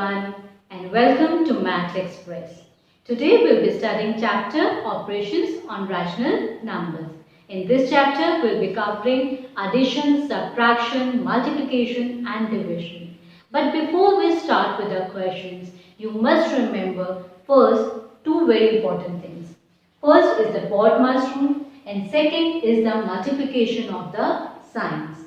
everyone and welcome to Math Express. Today we'll be studying chapter Operations on Rational Numbers. In this chapter we'll be covering addition, subtraction, multiplication and division. But before we start with our questions, you must remember first two very important things. First is the BODMAS rule and second is the multiplication of the signs.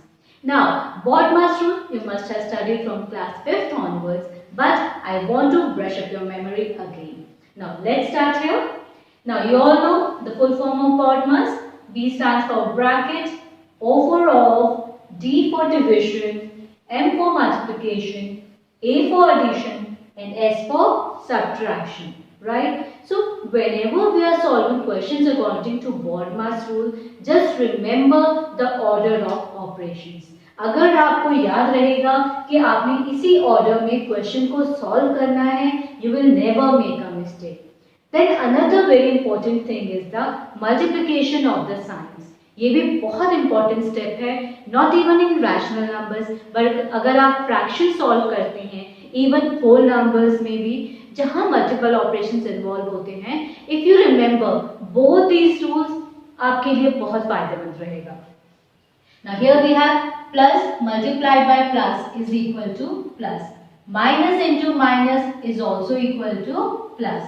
Now, BODMAS rule you must have studied from class 5th onwards, but I want to brush up your memory again. Now, let's start here. Now, you all know the full form of BODMAS. B stands for bracket, O for off, D for division, M for multiplication, A for addition, and S for subtraction. Right? So, whenever we are solving questions according to BODMAS rule, just remember the order of operations. अगर आपको याद रहेगा कि आपने इसी order में question को solve करना है, you will never make a mistake. Then another very important thing is the multiplication of the signs. ये भी बहुत important step है, not even in rational numbers, but अगर आप fraction solve करते हैं, even whole numbers में भी जहाँ multiple operations involve होते हैं, if you remember both these rules आपके लिए बहुत फायदेमंद रहेगा. Now here we have plus multiplied by plus is equal to plus. Minus into minus is also equal to plus.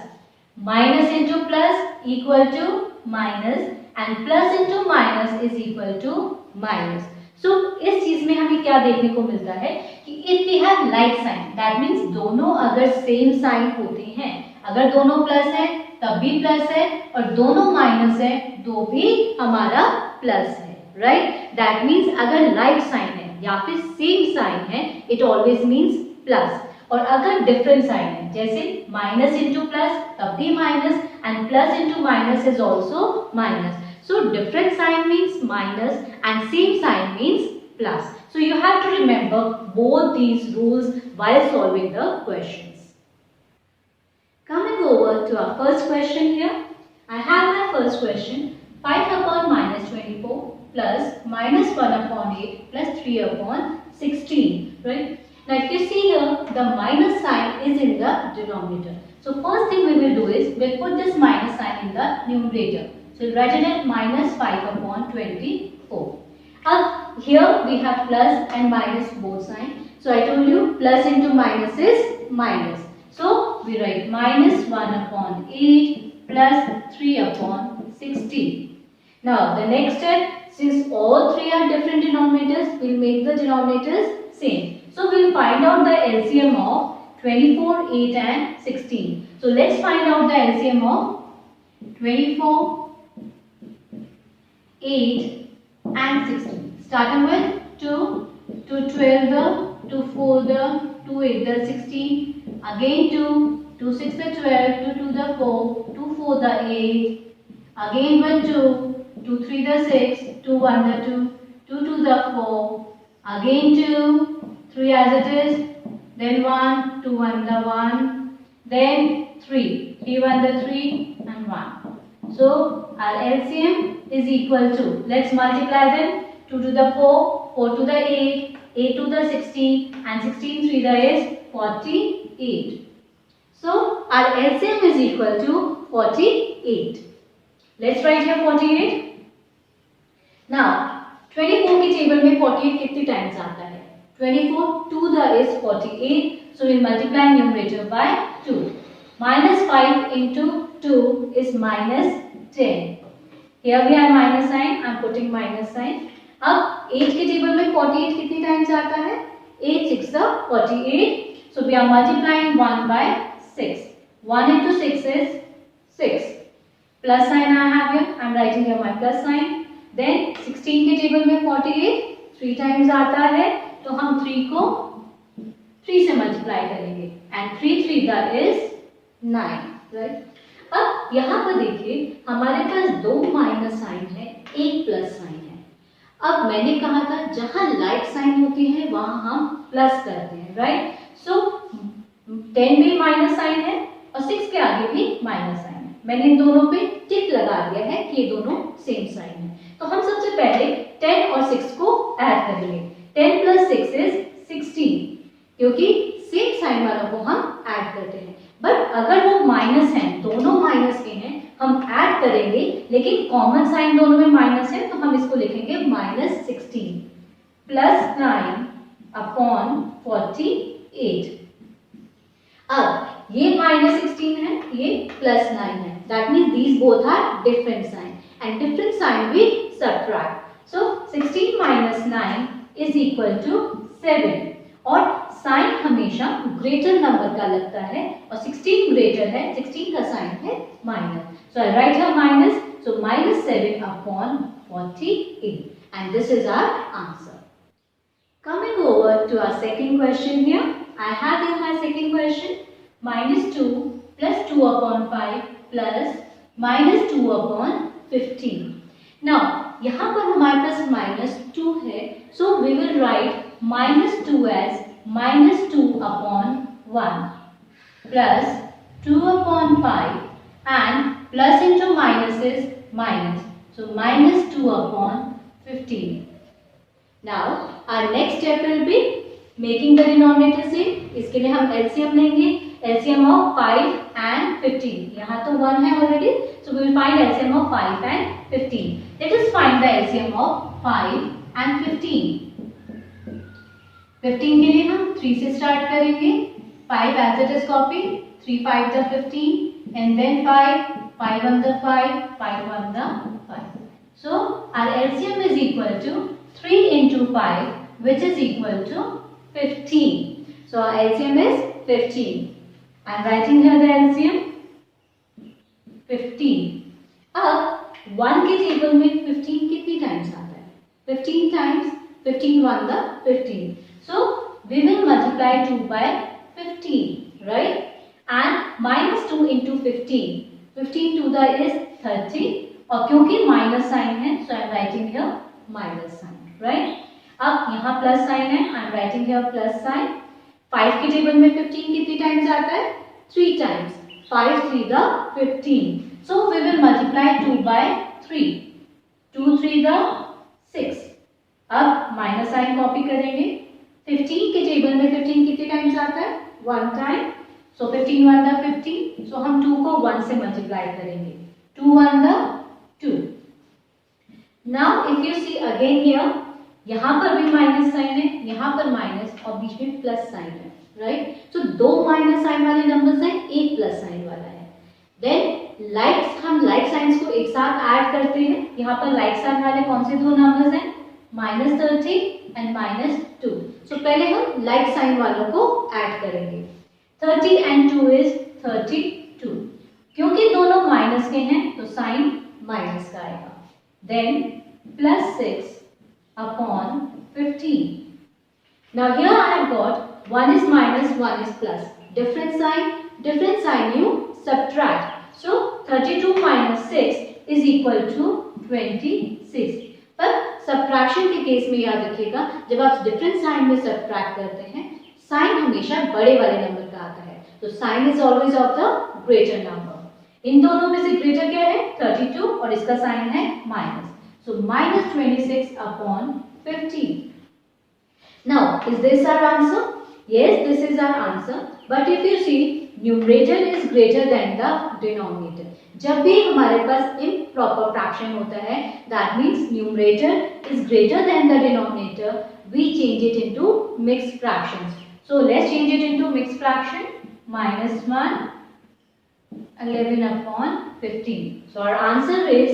Minus into plus equal to minus and plus into minus is equal to minus. So इस चीज में हमें क्या देखने को मिलता है कि if we have like sign, that means दोनों अगर same sign होते हैं, अगर दोनों प्लस है तब भी प्लस है और दोनों माइनस है तो भी हमारा प्लस है. राइट, दैट मीन्स अगर लाइक साइन है या फिर सेम साइन है इट ऑलवेज मीन्स प्लस, और अगर डिफरेंट साइन है जैसे माइनस इंटू प्लस तब भी minus and plus into minus is also minus. So different sign means minus and same sign means plus. So you have to remember both these rules while solving the questions. Coming over to our first question here, I have my first question. 5 upon minus 24 plus minus 1 upon 8 plus 3 upon 16. Right? Now if you see here, the minus sign is in the denominator. So first thing we will do is we'll put this minus sign in the numerator. So we'll write it as minus 5 upon 24. Up here we have plus and minus both signs. So I told you plus into minus is minus. So we write minus 1 upon 8 plus 3 upon 16. Now the next step, since all three are different denominators, we'll make the denominators same. So we'll find out the LCM of 24, 8 and 16. So let's find out the LCM of 24, 8 and 16. Starting with 2, 2 12 the, 2 4 the, 2 8 the 16. Again 2, 2 6 the 12, 2 2 the 4, 2 4 the 8. Again with 2, 2 3 the 6, 2 1 the 2, 2 2 the 4, again 2, 3 as it is, then 1, 2 1 the 1, then 3, 3 1 the 3 and 1. So our LCM is equal to, let's multiply them, 2 to the 4, 4 to the 8, 8 to the 16 and 16 3 the is 48. So our LCM is equal to 48. Let's write here 48. Now 24 की table में 48 कितने times आता है? 24 2 the is 48. So we multiply numerator by 2. Minus 5 into 2 is minus 10. Here we have minus sign. I am putting minus sign. अब 8 की table में 48 कितने times आता है? 8 6 the 48. So we are multiplying 1 by 6. 1 into 6 is 6. Plus sign I have here. I am writing here my plus sign. Then 16 के table में 48 3 times आता है तो हम 3 को 3 से मल्टीप्लाई करेंगे एंड 3 3 that is 9. राइट, अब यहाँ पर देखिए हमारे पास दो माइनस साइन है, एक प्लस साइन है. अब मैंने कहा था जहाँ लाइक साइन होती है वहाँ हम प्लस करते हैं. राइट, सो 10 में माइनस साइन है और 6 के आगे भी माइनस साइन है. मैंने इन दोनों पे टिक लगा दिया है कि ये दोनों सेम साइन है. तो हम सबसे पहले 10 और 6 को ऐड करेंगे. 10 plus 6 is 16 क्योंकि सेम साइन वालों को हम लेकिन कॉमन साइन दोनों में माइनस है, तो हम इसको लिखेंगे -16 प्लस 9 अपॉन 48। अब ये -16 है, ये +9 है, that means these both are different sign and different sign we subtract. So 16 - 9 is equal to 7 और साइन हमेशा ग्रेटर नंबर का लगता है और 16 ग्रेटर है, 16 का साइन है minus, so I right here minus, so -7 upon 48 and this is our answer. Coming over to our second question here, I have here my second question, -2 plus 2 upon 5 plus -2 upon 15. Now यहाँ पर हमारे पास -2 है, so we will write -2 as -2 upon 1 plus 2 upon 5 and plus into minus is minus, so -2 upon 15. Now our next step will be making the denominator same. इसके लिए हम LCM लेंगे, LCM of 5 and 15. यहाँ तो 1 है already, so we will find LCM of 5 and 15. Let us find the LCM of 5 and 15. 15 के लिए हम 3 से स्टार्ट करेंगे, 5 as it is copy, 3 5 the 15 and then 5 1 the 5, 5 1 the 5. So our LCM is equal to 3 into 5, which is equal to 15. So our LCM is 15. I am writing here the LCM 15. अब 1 के table में 15 कितनी times आता है? 15 times, 15 1 the 15. So we will multiply 2 by 15, right? And -2 into 15. 15 to the is 30 और क्योंकि minus sign है, so I am writing here minus sign, right? अब यहाँ प्लस साइन है, I am writing here plus sign. 5 के table में 15 कितनी times आता है? 3 times. 5 3 the 15. So we will multiply 2 by 3. 2 3 the 6. अब माइनस साइन कॉपी करेंगे. 15 के टेबल में 15 कितने टाइम्स आता है? 1 टाइम. So 15 1 the 15. So हम 2 को 1 से मल्टीप्लाई करेंगे. 2 1 the 2. Now if you see again here, यहाँ पर भी माइनस साइन है, यहाँ पर माइनस और बीच में प्लस साइन है, राइट? तो 2 माइनस साइन वाले नंबर्स हैं, एक प्लस साइन वाला है. देन लाइक, हम लाइक साइंस को एक साथ ऐड करते हैं. यहाँ पर लाइक साइन वाले कौन से दो नंबर्स हैं? -30 एंड -2. सो पहले हम लाइक साइन वालों को ऐड करेंगे. 30 and 2 is 32. क्योंकि दोनों माइनस के हैं तो साइन माइनस का आएगा. Then +6 upon 15. Now here I have got 1 is minus, 1 is plus. Different sign you subtract. So 32 minus 6 is equal to 26. पर सब्ट्रैक्शन के केस में याद रखिएगा, जब आप डिफरेंट साइन में सब्ट्रैक्ट करते हैं, साइन हमेशा बड़े वाले नंबर का आता है. तो sign is always of the greater number. इन दोनों में से ग्रेटर क्या है? 32 और इसका साइन है minus. So -26 upon 15. Now, is this our answer? Yes, this is our answer. But if you see, numerator is greater than the denominator. जब भी हमारे पास improper fraction होता है, that means numerator is greater than the denominator. We change it into mixed fractions. So let's change it into mixed fraction. -1, 11 upon 15. So our answer is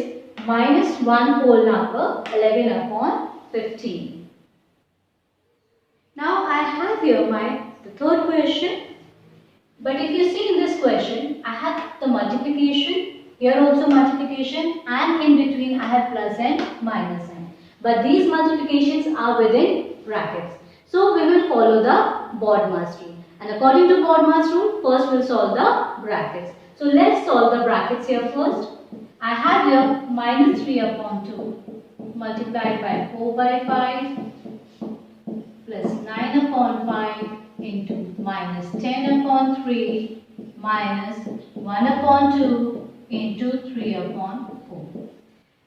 -1 whole number, 11 upon 15. Now I have here the third question. But if you see in this question, I have the multiplication, here also multiplication, and in between I have plus and minus sign. But these multiplications are within brackets. So we will follow the BODMAS rule. And according to BODMAS rule, first we'll solve the brackets. So let's solve the brackets here first. I have here -3 upon 2 multiplied by 4 by 5 plus 9 upon 5 into -10 upon 3 minus 1 upon 2 into 3 upon 4.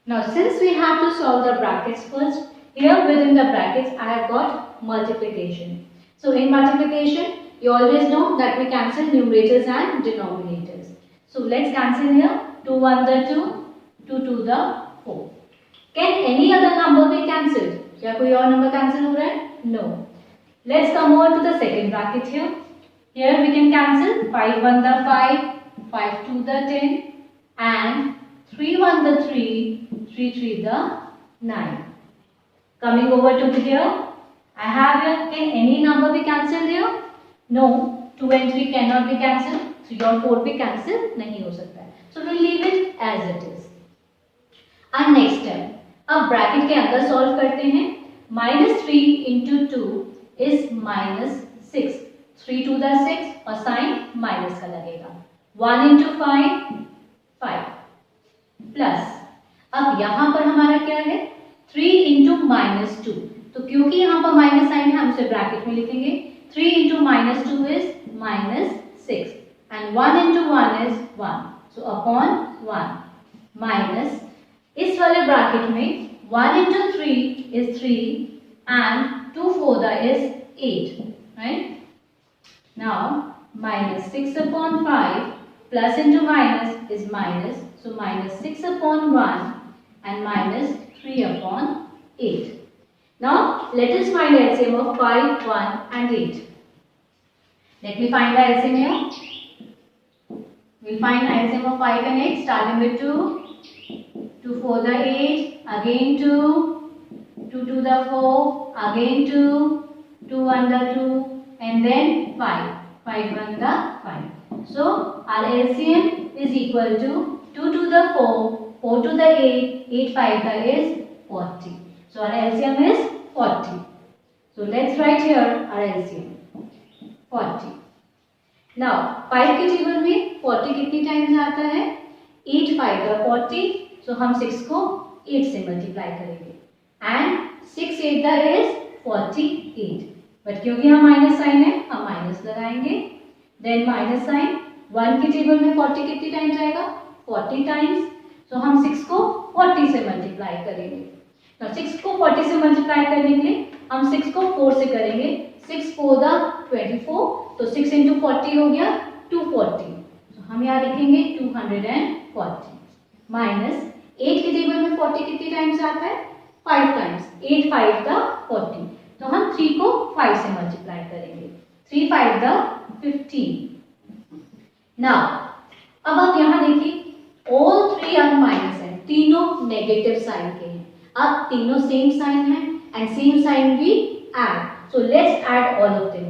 Now since we have to solve the brackets first, here within the brackets I have got multiplication. So in multiplication, you always know that we cancel numerators and denominators. So let's cancel here. 2 1 the 2, 2 to the 4. Can any other number be cancelled? क्या कोई और number cancel हो रहा है? No. Let's come over to the second bracket here. Here we can cancel 5 1 the 5, 5 2 the 10 and 3 1 the 3, 3 3 the 9. Coming over to here, I have here, can any number be cancelled here? No, 2 and 3 cannot be cancelled. 3 और 4 भी cancel नहीं हो सकता है. So we'll leave it as it is. Our next step. अब bracket के अंदर solve करते हैं. -3 into 2 is -6. 3 to the 6 और साइन माइनस का लगेगा. 1 into 5, 5 प्लस. अब यहाँ पर हमारा क्या है? 3 into -2. तो क्योंकि यहाँ पर माइनस साइन है हम इसे ब्रैकेट में लिखेंगे. 3 into -2 is -6 and 1 into 1 is 1. So upon 1 minus इस वाले ब्रैकेट में 1 into 3 is 3 and 2 4 is 8, right? Now -6 upon 5 plus into minus is minus, so -6 upon 1 and -3 upon 8. Now let us find the LCM of 5, 1 and 8. Let me find the LCM here. We'll find the LCM of 5 and 8 starting with 2. 2 4 the 8, again 2, 2 2 the 4, again 2, 2 1 the 2 and then 5, 5 1 the 5. So our LCM is equal to 2 to the 4, 4 to the 8, 8 5 the is 40. So our LCM is 40. So let's write here our LCM 40. Now 5 के table में 40 कितनी times आता है? 8 5 the 40. So हम 6 को 8 से multiply करेंगे and 6 8 the is 48. But क्योंकि हम माइनस साइन है हम माइनस लगाएंगे. देन माइनस साइन 1 के टेबल में 40 कितनी टाइम्स आएगा? 40 टाइम्स. सो हम 6 को 40 से मल्टीप्लाई करेंगे. तो 6 को 40 से मल्टीप्लाई करने के लिए हम 6 को 4 से करेंगे. 6 4 the 24. तो 6 into 40 हो गया 240. तो हम यहाँ लिखेंगे 240 माइनस 8 के टेबल में 40 कितनी टाइम्स आता है? 5 टाइम्स. 8 5 the 40. तो हम 3 को 5 से मल्टीप्लाई करेंगे. 3 5 the 15. नाउ अब आप यहाँ देखिए ऑल 3 आर माइनस है. तीनों नेगेटिव साइन के हैं. अब तीनों सेम साइन है एंड सेम साइन भी add. So let's add all of them.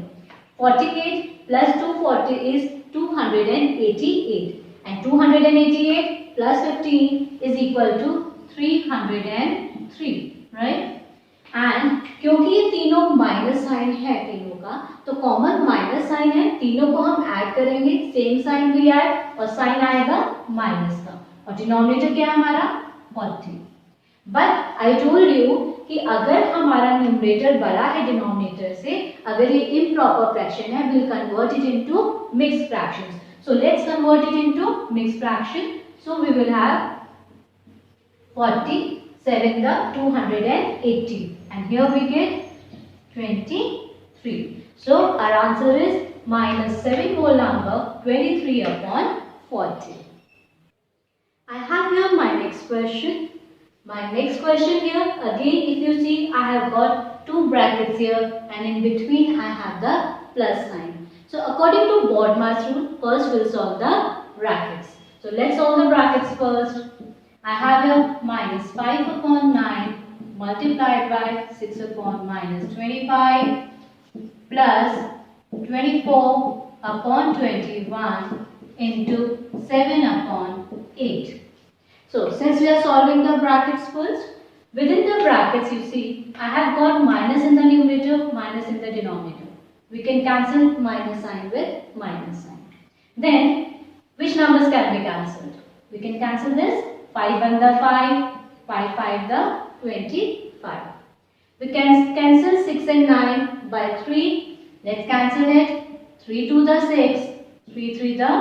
48 plus 240 is 288 and 288 plus 15 is equal to 303, right? And क्योंकि ये तीनों माइनस साइन है तीनों का, तो कॉमन माइनस साइन है. तीनों को हम ऐड करेंगे. सेम साइन भी ऐड और साइन आएगा माइनस का और डिनोमिनेटर क्या है हमारा? 40. बट आई टोल्ड यू कि अगर हमारा न्यूमरेटर बड़ा है डिनोमिनेटर से, अगर ये इम्प्रॉपर फ्रैक्शन है, we'll convert it into mixed fractions. So let's convert it into mixed fraction. So we will have 47 the 280 and here we get 23. So our answer is -7 whole number 23 upon 40. I have here my next question. My next question here, again if you see I have got two brackets here and in between I have the plus sign. So according to BODMAS rule, first we'll solve the brackets. So let's solve the brackets first. I have here -5 upon 9 multiplied by 6 upon -25 plus 24 upon 21 into 7 upon 8. So since we are solving the brackets first, within the brackets you see I have got minus in the numerator, minus in the denominator. We can cancel minus sign with minus sign. Then which numbers can be cancelled? We can cancel this 5 1 the 5, 5 5 the 25. We can cancel 6 and 9 by 3. Let's cancel it. 3 2 the 6, 3 3 the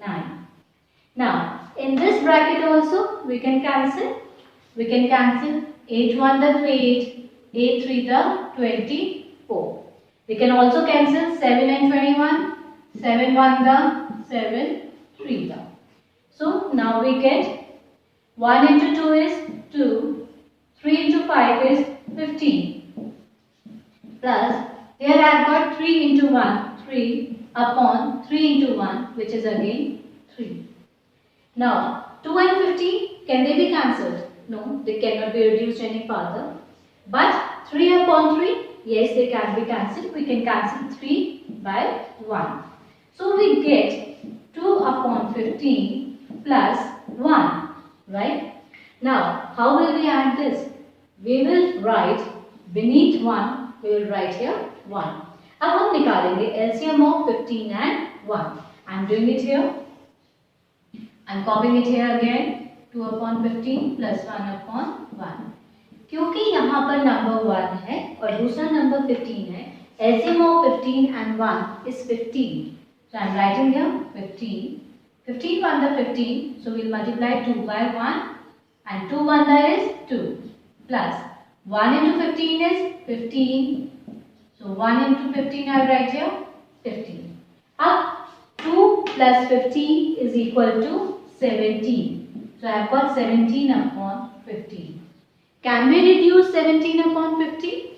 9. Now in this bracket also we can cancel. We can cancel 8 1 the 8, 8 3 the 24. We can also cancel 7 and 21, 7 1 the 7 3 the. So now we get 1 into 2 is 2. 3 into 5 is 15. Plus, here I have got 3 into 1, 3 upon 3 into 1, which is again 3. Now, 2 and 15, can they be cancelled? No, they cannot be reduced any further. But 3 upon 3, yes, they can be cancelled. We can cancel 3 by 1. So, we get 2 upon 15 plus 1, right? Now, how will we add this? We will write beneath 1, we will write here 1. अब हम निकालेंगे LCM of 15 and 1. I am doing it here. I am copying it here again. 2 upon 15 plus 1 upon 1. क्योंकि यहाँ पर number 1 है और दूसरा number 15 है, LCM of 15 and 1 is 15. So I am writing here 15. 15 1 the 15, so we will multiply 2 by 1 and 2 1 the is 2 plus 1 into 15 is 15. So 1 into 15 I will write here 15. Up 2 plus 15 is equal to 17. So I have got 17 upon 15. Can we reduce 17 upon 15?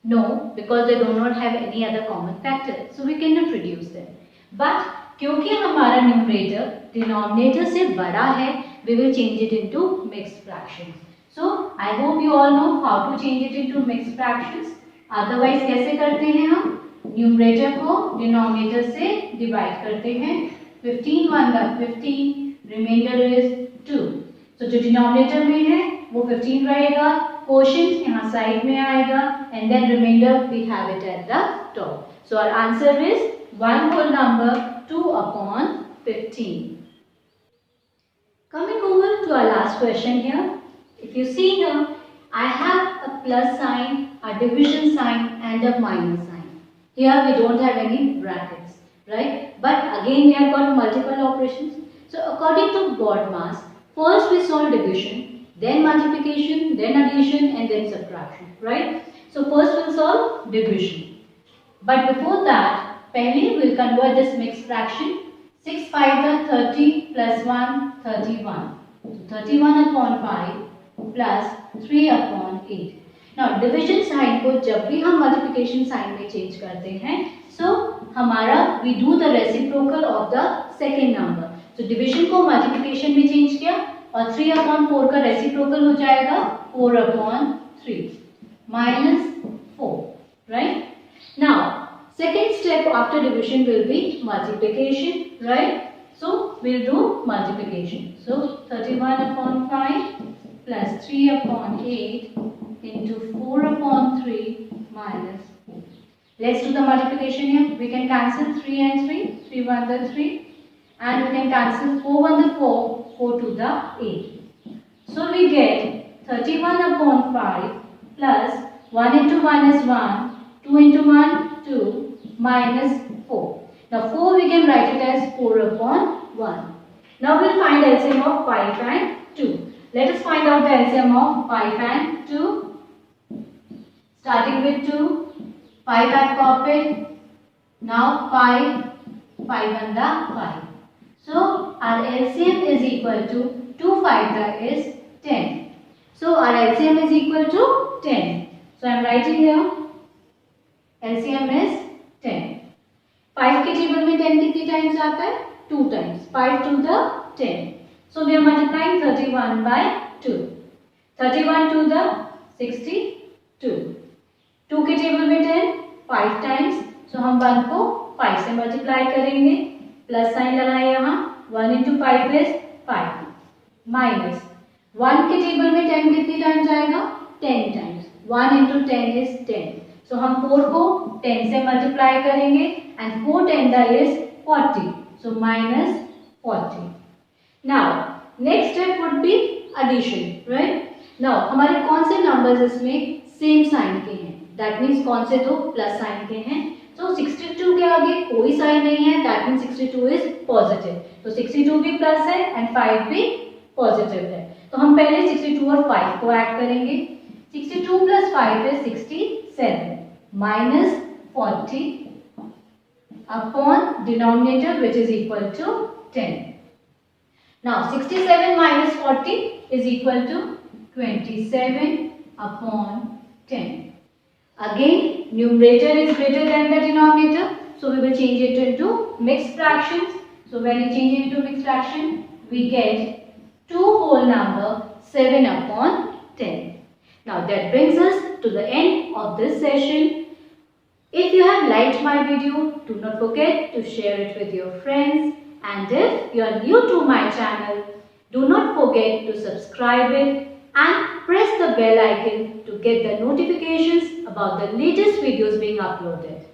No, because they do not have any other common factor. So we cannot reduce them. But क्योंकि हमारा numerator denominator से बड़ा है, we will change it into mixed fractions. So I hope you all know how to change it into mixed fractions. Otherwise कैसे करते हैं हम? Numerator को डिनोमिनेटर से डिवाइड करते हैं. 15 1 the 15, रिमाइंडर इज 2. तो जो डिनोमिनेटर में है वो 15 रहेगा, कोशेंट यहाँ साइड में आएगा and then reminder we have it at the top. So our answer is 1 whole number 2 upon 15. Coming over to our last question here. If you see here, I have a plus sign, a division sign and a minus sign. Here we don't have any brackets, right? But again we have got multiple operations. So according to BODMAS, first we solve division, then multiplication, then addition and then subtraction, right? So first we'll solve division. But before that, पहले we'll convert this mixed fraction. 6 5 the 30 plus 1 31. So 31 upon 5 plus 3 upon 8. Now division sign को जब भी हम multiplication sign में change करते हैं, so हमारा we do the reciprocal of the second number. So division को multiplication में change किया और 3 upon 4 का reciprocal हो जाएगा 4 upon 3 minus 4, right? Now second step after division will be multiplication, right? So we'll do multiplication. So 31 upon 5 plus 3 upon 8 into 4 upon 3 minus 4. Let's do the multiplication here. We can cancel 3 and 3. 3 1 the 3. And we can cancel 4 1 the 4. 4 2 the 8. So we get 31 upon 5 plus 1 into 1 is 1. 2 into 1 2. Minus 4. Now 4 we can write it as 4 upon 1. Now we'll find LCM of 5 and 2. Let us find out the LCM of 5 and 2. Starting with 2. 5 I've copied. Now 5. 5 and the 5. So our LCM is equal to 2 5 that is 10. So our LCM is equal to 10. So I am writing here LCM is 10. 5 के table में 10 कितनी times आता है? 2 times. 5 to the 10. So we are multiplying 31 by 2. 31 to the 62. 2 के table में 10 5 times. So हम 1 को 5 से मल्टीप्लाई करेंगे. प्लस साइन लगाए यहाँ. 1 into 5 is 5. माइनस 1 के टेबल में 10 कितनी टाइम्स आएगा? 10 टाइम्स. 1 into 10 is 10. So हम 4 को 10 से मल्टीप्लाई करेंगे and 4 10 that is 40. So minus 40. Now next step would be addition, right? Now हमारे कौन से numbers इसमें same sign के हैं? That means कौन से दो plus sign के हैं? So 62 के आगे कोई sign नहीं है. That means 62 is positive. तो 62 भी plus है and 5 भी positive है. तो हम पहले 62 और 5 को add करेंगे. 62 plus 5 is 67. Minus 40 upon denominator which is equal to 10. Now 67 minus 40 is equal to 27 upon 10. Again, numerator is greater than the denominator, so we will change it into mixed fractions. So when you change it into mixed fraction, we get 2 whole number 7 upon 10. Now that brings us to the end of this session. If you have liked my video, do not forget to share it with your friends. And if you are new to my channel, do not forget to subscribe it and press the bell icon to get the notifications about the latest videos being uploaded.